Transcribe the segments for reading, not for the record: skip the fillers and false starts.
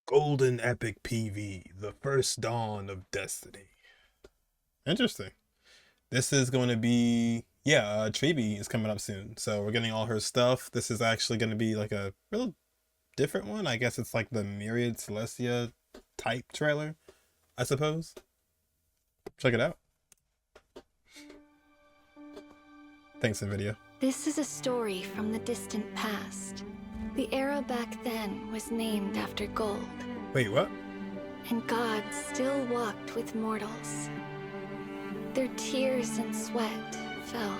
Golden Epic PV, the first dawn of destiny. Interesting. This is going to be, yeah, Tribbie is coming up soon. So we're getting all her stuff. This is actually going to be like a real different one. I guess it's like the Myriad Celestia type trailer, I suppose. Check it out. Thanks, NVIDIA. This is a story from the distant past. The era back then was named after gold. Wait, what? And gods still walked with mortals. Their tears and sweat fell,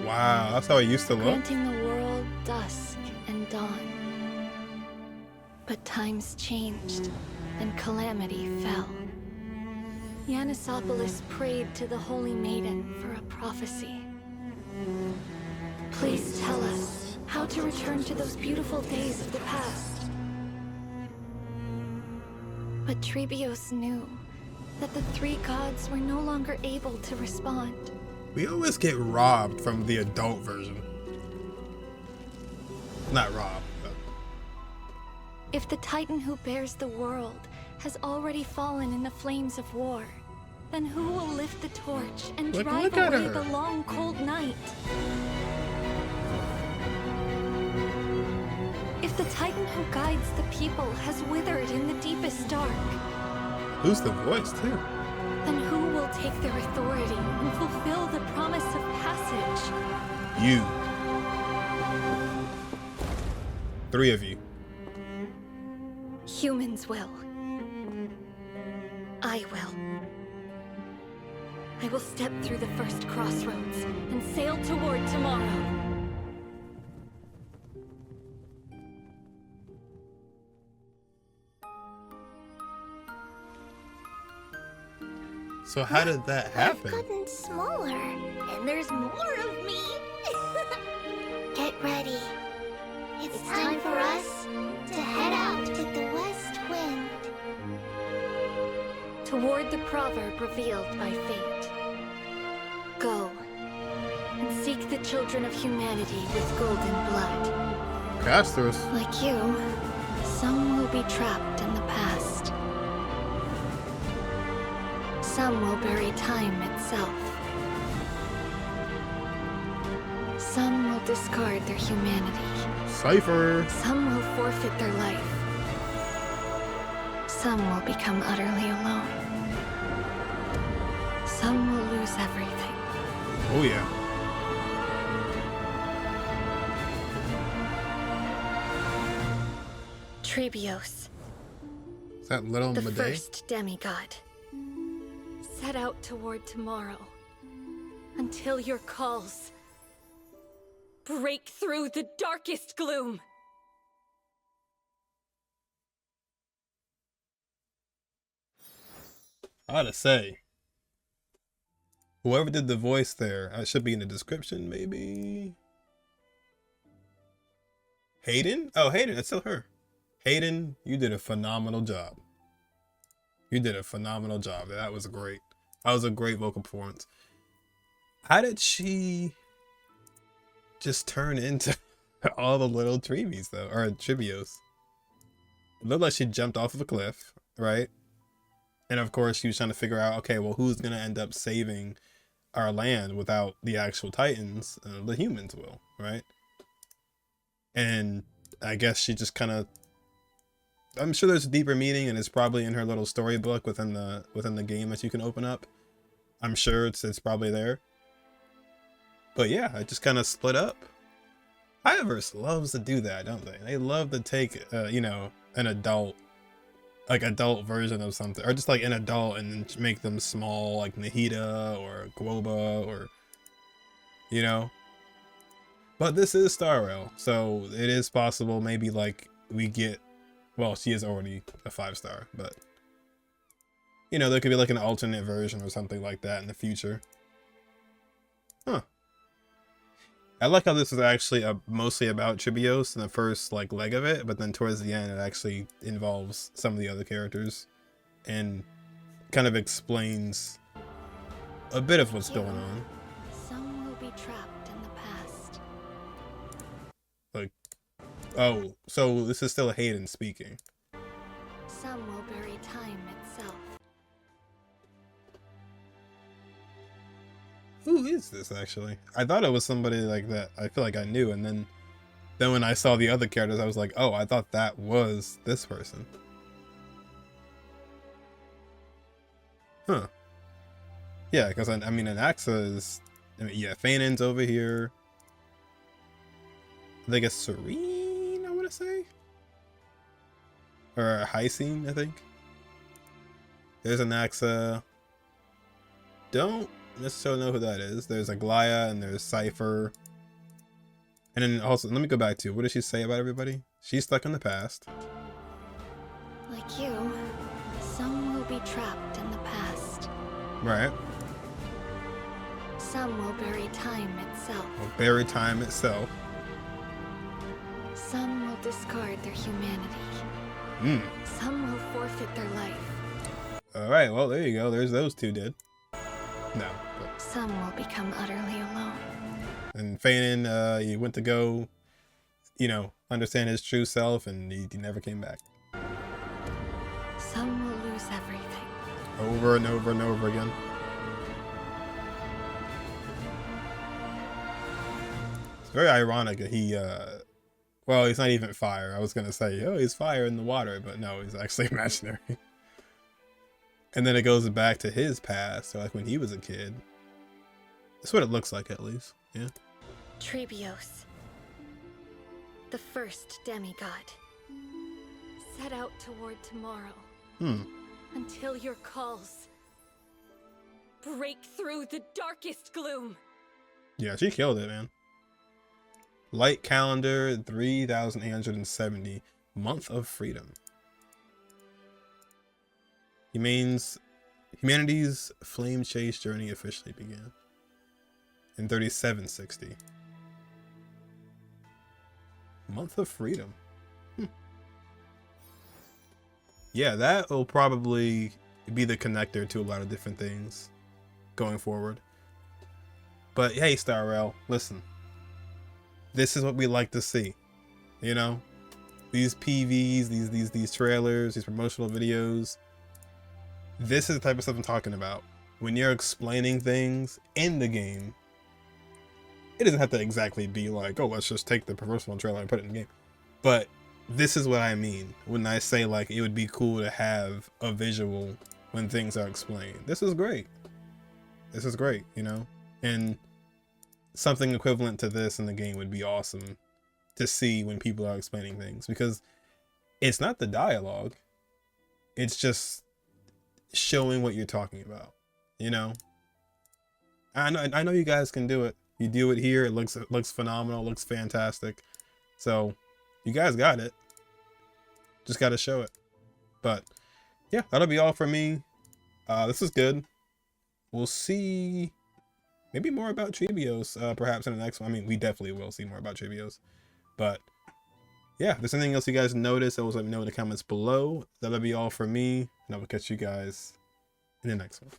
Wow, that's how it used to look? granting the world dusk and dawn. But times changed, and calamity fell. Yanisopoulos prayed to the Holy Maiden for a prophecy. Please tell us how to return to those beautiful days of the past. But Tribois knew that the three gods were no longer able to respond. We always get robbed from the adult version. Not robbed, but... If the Titan who bears the world has already fallen in the flames of war, then who will lift the torch and drive look at away her. the long, cold night? If the Titan who guides the people has withered in the deepest dark, Who's the voice, too? then who will take their authority and fulfill the promise of passage? You. 3 of you. Humans will. I will. I will step through the first crossroads and sail toward tomorrow. So how did that happen? I've gotten smaller, and there's more of me. Get ready. It's time for us to head out with the west wind. Toward the proverb revealed by fate. Go and seek the children of humanity with golden blood. Casters. Like you, some will be trapped in the past. Some will bury time itself. Some will discard their humanity. Cypher. Some will forfeit their life. Some will become utterly alone. Some will lose everything. Oh, yeah. Tribois, Is that little the Medei? first demigod, set out toward tomorrow until your calls break through the darkest gloom. I gotta say, whoever did the voice there, it should be in the description, maybe. Hayden? Oh, Hayden, that's still her. Hayden, you did a phenomenal job. You did a phenomenal job. That was great. That was a great vocal performance. How did she just turn into all the little Tribbies, though? Or Tribios? It looked like she jumped off of a cliff, right? And of course, she was trying to figure out, okay, well, who's going to end up saving our land without the actual Titans? The humans will, right? And I guess she just kind of... I'm sure there's a deeper meaning, and it's probably in her little storybook within the game that you can open up. I'm sure it's probably there. But yeah, I just kind of split up. Hiverse loves to do that, don't they? They love to take, you know, an adult version of something, or just like an adult and then make them small, like Nahida or Guoba, or, you know. But this is Star Rail, so it is possible maybe like we get, well, she is already a 5-star, but you know, there could be like an alternate version or something like that in the future. Huh. I like how this is actually mostly about Tribios in the first like leg of it, but then towards the end it actually involves some of the other characters and kind of explains a bit of what's going on. Some will be trapped in the past. Like, oh, so this is still Hayden speaking. Some will bury time itself. Who is this actually? I thought it was somebody like that I feel like I knew, and then when I saw the other characters I was like, oh, I thought that was this person. Huh. Yeah, because I mean Anaxa is, I mean, yeah, Fainan's over here. I think it's Serene, I want to say, or Hysine, I think. There's Anaxa. Don't necessarily know who that is. There's Aglaya and there's Cypher. And then also, let me go back to, what did she say about everybody? She's stuck in the past. Like you, some will be trapped in the past. Right. Some will bury time itself. Or bury time itself. Some will discard their humanity. Some will forfeit their life. Alright, well, there you go. There's those two dead. No. But... Some will become utterly alone. And Fainan, he went to go, you know, understand his true self, and he never came back. Some will lose everything. Over and over and over again. It's very ironic that he, well, he's not even fire. I was going to say, oh, he's fire in the water, but no, he's actually imaginary. And then it goes back to his past, so like when he was a kid. That's what it looks like, at least. Yeah. Tribois, the first demigod, set out toward tomorrow. Until your calls break through the darkest gloom. Yeah, she killed it, man. Light calendar 3870, month of freedom. Humanity's flame chase journey officially began in 3760. Month of freedom. Yeah, that will probably be the connector to a lot of different things going forward. But hey, Starrel, listen. This is what we like to see. You know? These PVs, these trailers, these promotional videos. This is the type of stuff I'm talking about. When you're explaining things in the game, it doesn't have to exactly be like, oh, let's just take the promotional trailer and put it in the game. But this is what I mean when I say like it would be cool to have a visual when things are explained. This is great. This is great, you know? And something equivalent to this in the game would be awesome to see when people are explaining things, because it's not the dialogue. It's just showing what you're talking about, you know? I know you guys can do it. You do it here. It looks phenomenal. It looks fantastic. So you guys got it. Just got to show it. But yeah, that'll be all for me. This is good. We'll see maybe more about Tribois perhaps in the next one. I mean, we definitely will see more about Tribois. But yeah, if there's anything else you guys notice, always let me know in the comments below. That'll be all for me, and I will catch you guys in the next one.